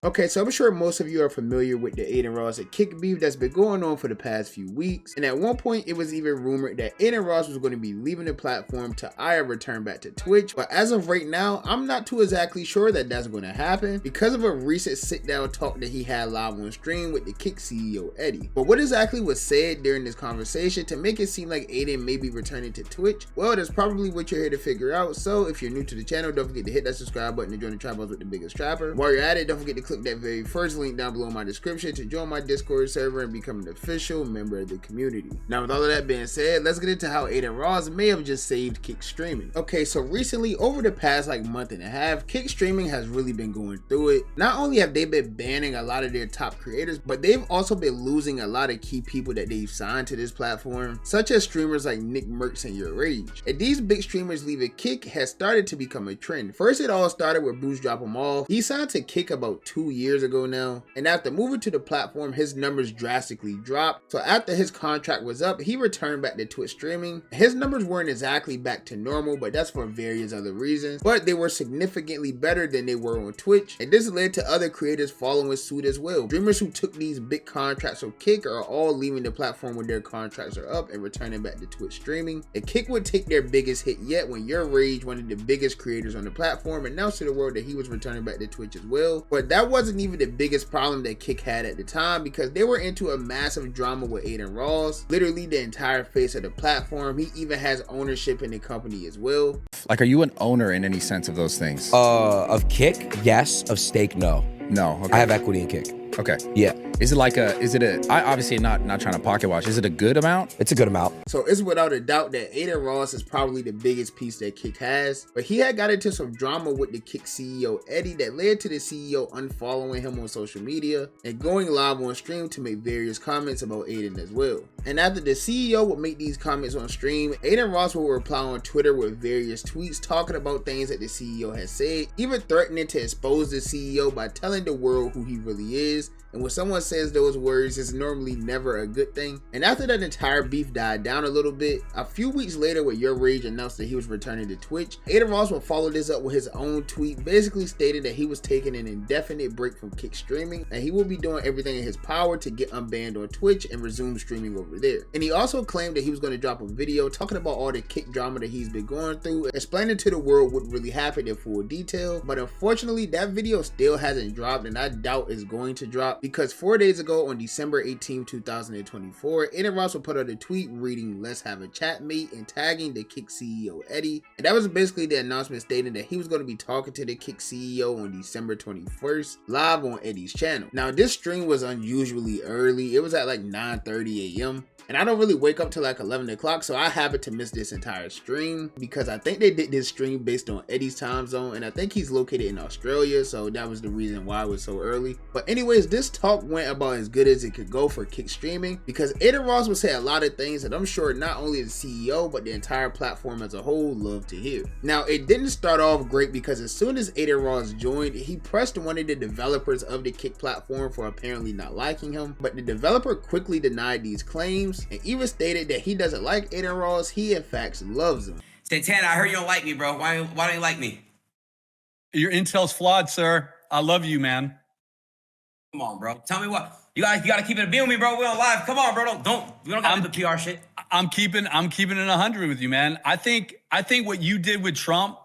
Okay, so I'm sure most of you are familiar with the Adin Ross and Kick beef that's been going on for the past few weeks. And at one point, it was even rumored that Adin Ross was going to be leaving the platform to either return back to Twitch. But as of right now, I'm not too exactly sure that that's going to happen because of a recent sit-down talk that he had live on stream with the Kick CEO Eddie. But what exactly was said during this conversation to make it seem like Adin may be returning to Twitch? Well, that's probably what you're here to figure out. So if you're new to the channel, don't forget to hit that subscribe button to join the Tribals with the biggest trapper. While you're at it, don't forget to click that very first link down below in my description to join my Discord server and become an official member of the community. Now, with all of that being said, let's get into how Adin Ross may have just saved Kick streaming. Okay, so recently, over the past month and a half, Kick streaming has really been going through it. Not only have they been banning a lot of their top creators, but they've also been losing a lot of key people that they've signed to this platform, such as streamers like Nick Mercs and Your Rage. And these big streamers leaving Kick has started to become a trend. First, it all started with Bruce Drop 'Em Off. He signed to Kick about 2 years ago now, and after moving to the platform, his numbers drastically dropped. So after his contract was up, he returned back to Twitch streaming. His numbers weren't exactly back to normal, but that's for various other reasons, but they were significantly better than they were on Twitch, and this led to other creators following suit as well. Streamers who took these big contracts from Kick are all leaving the platform when their contracts are up and returning back to Twitch streaming. And Kick would take their biggest hit yet when Your Rage, one of the biggest creators on the platform, announced to the world that he was returning back to Twitch as well. But that wasn't even the biggest problem that Kick had at the time, because they were into a massive drama with Adin Ross, literally the entire face of the platform. He even has ownership in the company as well. Like, are you an owner in any sense of those things? Of Kick, yes. Of Stake, no. No. Okay. I have equity in Kick. Okay. Yeah. Is it I obviously not trying to pocket watch. Is it a good amount? It's a good amount. So it's without a doubt that Adin Ross is probably the biggest piece that Kick has, but he had got into some drama with the Kick CEO Eddie that led to the CEO unfollowing him on social media and going live on stream to make various comments about Adin as well. And after the CEO would make these comments on stream, Adin Ross will reply on Twitter with various tweets talking about things that the CEO has said, even threatening to expose the CEO by telling the world who he really is. And when someone says those words, it's normally never a good thing. And after that entire beef died down a little bit, a few weeks later when Your Rage announced that he was returning to Twitch, Adin Ross would follow this up with his own tweet, basically stating that he was taking an indefinite break from Kick streaming and he will be doing everything in his power to get unbanned on Twitch and resume streaming over there. And he also claimed that he was going to drop a video talking about all the Kick drama that he's been going through, explaining to the world what really happened in full detail. But unfortunately, that video still hasn't dropped, and I doubt it's going to drop, because 4 days ago on December 18, 2024, Adin Ross will put out a tweet reading "Let's have a chat, mate," and tagging the Kick CEO Eddie. And that was basically the announcement stating that he was going to be talking to the Kick CEO on December 21st live on Eddie's channel. Now, this stream was unusually early. It was at like 9:30 a.m. and I don't really wake up till like 11 o'clock, so I happened to miss this entire stream because I think they did this stream based on Eddie's time zone, and I think he's located in Australia, so that was the reason why it was so early. But anyways, this talk went about as good as it could go for Kick streaming, because Adin Ross would say a lot of things that I'm sure not only the CEO but the entire platform as a whole loved to hear. Now, it didn't start off great, because as soon as Adin Ross joined, he pressed one of the developers of the Kick platform for apparently not liking him, but the developer quickly denied these claims and even stated that he doesn't like Adin Ross. He in fact loves him. Santana, I heard you don't like me, bro. Why don't you like me? Your intel's flawed, sir. I love you, man. Come on, bro. Tell me what. You gotta keep it a beat with me, bro. We're on live. Come on, bro. We don't gotta do the PR shit. I'm keeping it 100 with you, man. I think what you did with Trump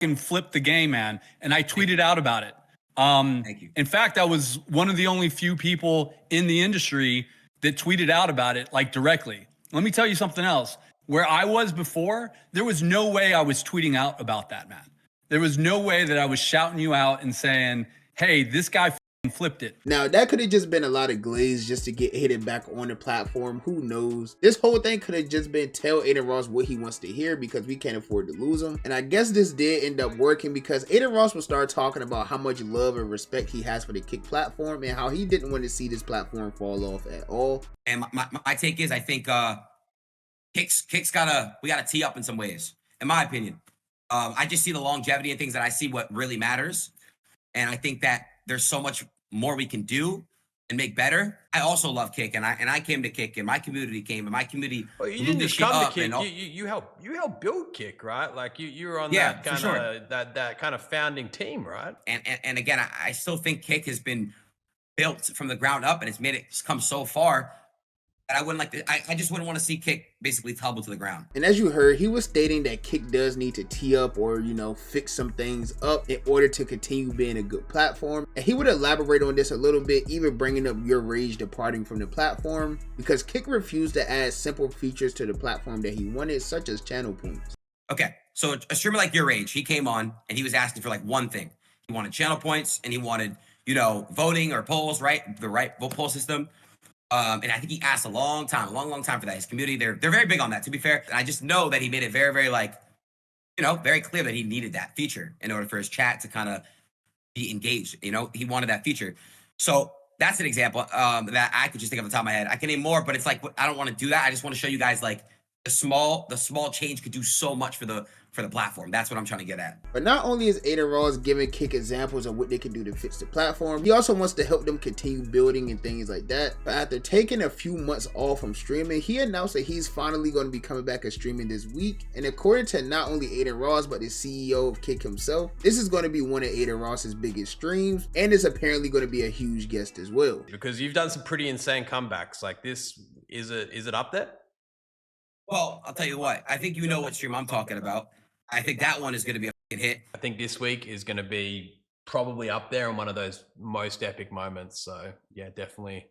fucking flipped the game, man. And I tweeted out about it. Thank you. In fact, I was one of the only few people in the industry that tweeted out about it, like, directly. Let me tell you something else. Where I was before, there was no way I was tweeting out about that, man. There was no way that I was shouting you out and saying, hey, this guy flipped it. Now, that could have just been a lot of glaze just to get Adin back on the platform. Who knows? This whole thing could have just been tell Adin Ross what he wants to hear, because we can't afford to lose him. And I guess this did end up working, because Adin Ross will start talking about how much love and respect he has for the Kick platform and how he didn't want to see this platform fall off at all. And my take is, I think Kick's we gotta tee up in some ways, in my opinion. I just see the longevity and things that I see what really matters. And I think that there's so much more we can do. and make better, I also love Kick, and I came to Kick, and my community came, and my community Well, you blew didn't this just shit come to up. Kick. And You helped build Kick, right? Like you were on Yeah, that for kind sure. of that kind of founding team, right? And again, I still think Kick has been built from the ground up, and it's made it come so far that I wouldn't like to. I just wouldn't want to see Kick basically tumble to the ground. And as you heard, he was stating that Kick does need to tee up or, fix some things up in order to continue being a good platform. And he would elaborate on this a little bit, even bringing up Your Rage departing from the platform, because Kick refused to add simple features to the platform that he wanted, such as channel points. Okay, so a streamer like Your Rage, he came on and he was asking for like one thing. He wanted channel points and he wanted, voting or polls, right? The right vote poll system. And I think he asked a long time for that. His community, they're very big on that, to be fair. And I just know that he made it very, very very clear that he needed that feature in order for his chat to kind of be engaged. He wanted that feature. So that's an example that I could just think of the top of my head. I can name more, but it's like I don't want to do that. I just want to show you guys like the small change could do so much for the platform. That's what I'm trying to get at. But not only is Adin Ross giving Kick examples of what they can do to fix the platform, he also wants to help them continue building and things like that. But after taking a few months off from streaming, he announced that he's finally going to be coming back and streaming this week. And according to not only Adin Ross, but the CEO of Kick himself, this is going to be one of Adin Ross's biggest streams, and is apparently going to be a huge guest as well. Because you've done some pretty insane comebacks. Like this, is it up there? Well, I'll tell you what. I think you know what stream I'm talking about. I think that one is going to be a fucking hit. I think this week is going to be probably up there in one of those most epic moments. So yeah, definitely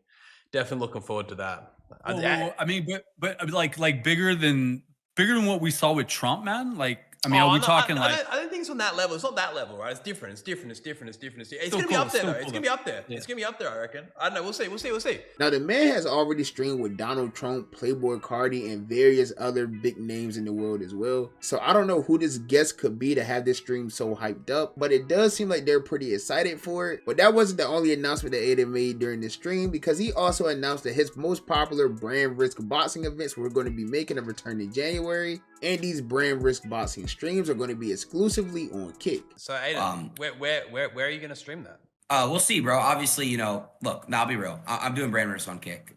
looking forward to that. Well, I mean, but like bigger than what we saw with Trump, man. Like, I mean, are we talking I like? I don't think it's on that level. It's not that level, right? It's different. It's Still gonna be up there, still though. It's cool, gonna be up there. Yeah. It's gonna be up there, I reckon. I don't know. We'll see. Now, the man has already streamed with Donald Trump, Playboy Cardi, and various other big names in the world as well. So I don't know who this guest could be to have this stream so hyped up, but it does seem like they're pretty excited for it. But that wasn't the only announcement that Adin made during the stream, because he also announced that his most popular brand risk boxing events were going to be making a return in January, and these brand risk boxing streams are going to be exclusively on Kick. So Adin, where are you gonna stream that? We'll see, bro. Obviously, look, I'll be real. I'm doing brand risk on Kick.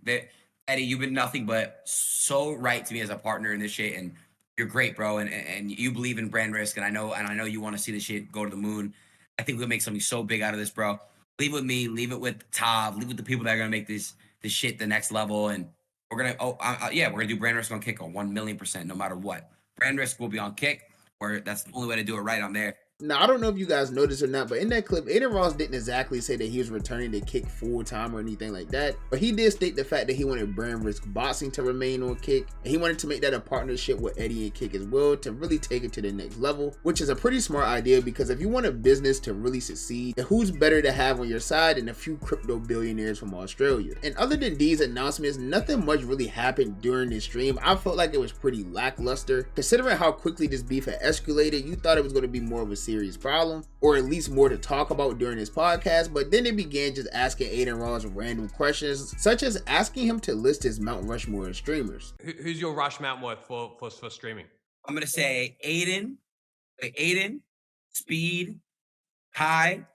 Eddie, you've been nothing but so right to me as a partner in this shit, and you're great, bro. And you believe in brand risk, and I know you want to see this shit go to the moon. I think we'll make something so big out of this, bro. Leave it with me, leave it with Tav, leave it with the people that are gonna make this shit the next level, and we're gonna do brand risk on Kick on 1,000,000%, no matter what. Brand risk will be on Kick, where that's the only way to do it right on there. Now, I don't know if you guys noticed or not, but in that clip, Adin Ross didn't exactly say that he was returning to Kick full time or anything like that, but he did state the fact that he wanted brand risk boxing to remain on Kick, and he wanted to make that a partnership with Eddie and Kick as well to really take it to the next level, which is a pretty smart idea, because if you want a business to really succeed, then who's better to have on your side than a few crypto billionaires from Australia? And other than these announcements, nothing much really happened during this stream. I felt like it was pretty lackluster. Considering how quickly this beef had escalated, you thought it was going to be more of a serious problem, or at least more to talk about during this podcast, but then they began just asking Adin Ross random questions, such as asking him to list his Mount Rushmore of streamers. Who's your Rush Mount worth for streaming? I'm gonna say Adin, Speed, Kai,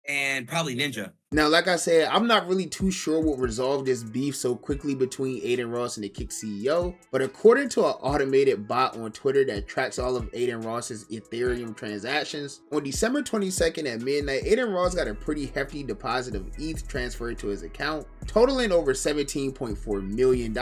and probably Ninja. Now, like I said, I'm not really too sure what resolved this beef so quickly between Adin Ross and the Kick CEO, but according to an automated bot on Twitter that tracks all of Adin Ross's Ethereum transactions, on December 22nd at midnight, Adin Ross got a pretty hefty deposit of ETH transferred to his account, totaling over $17.4 million,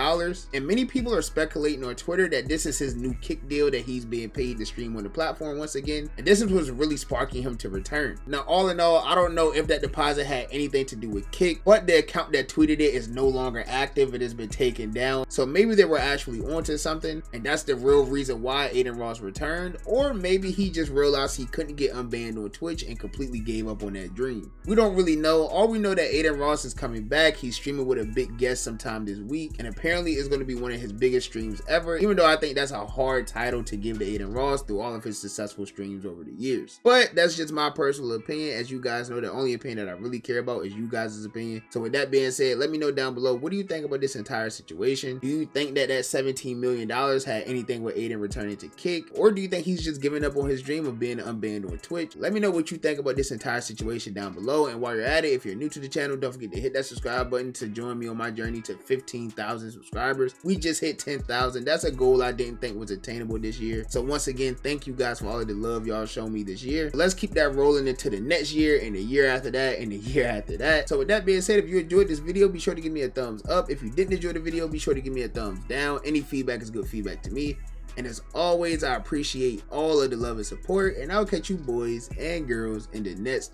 and many people are speculating on Twitter that this is his new Kick deal that he's being paid to stream on the platform once again, and this is what's really sparking him to return. Now, all in all, I don't know if that deposit had anything to do with Kick, but the account that tweeted it is no longer active. It has been taken down, so maybe they were actually onto something, and that's the real reason why Adin Ross returned, or maybe he just realized he couldn't get unbanned on Twitch and completely gave up on that dream. We don't really know. All we know that Adin Ross is coming back. He's streaming with a big guest sometime this week, and apparently it's going to be one of his biggest streams ever, even though I think that's a hard title to give to Adin Ross through all of his successful streams over the years. But that's just my personal opinion. As you guys know, the only opinion that I really care about about is you guys' opinion. So with that being said, let me know down below, what do you think about this entire situation? Do you think that $17 million had anything with Adin returning to Kick? Or do you think he's just giving up on his dream of being unbanned on Twitch? Let me know what you think about this entire situation down below. And while you're at it, if you're new to the channel, don't forget to hit that subscribe button to join me on my journey to 15,000 subscribers. We just hit 10,000. That's a goal I didn't think was attainable this year. So once again, thank you guys for all of the love y'all show me this year. Let's keep that rolling into the next year and the year after that and the year after that. So with that being said, if you enjoyed this video, be sure to give me a thumbs up. If you didn't enjoy the video, be sure to give me a thumbs down. Any feedback is good feedback to me. And as always, I appreciate all of the love and support. And I'll catch you boys and girls in the next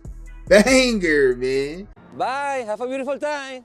banger, man. Bye. Have a beautiful time.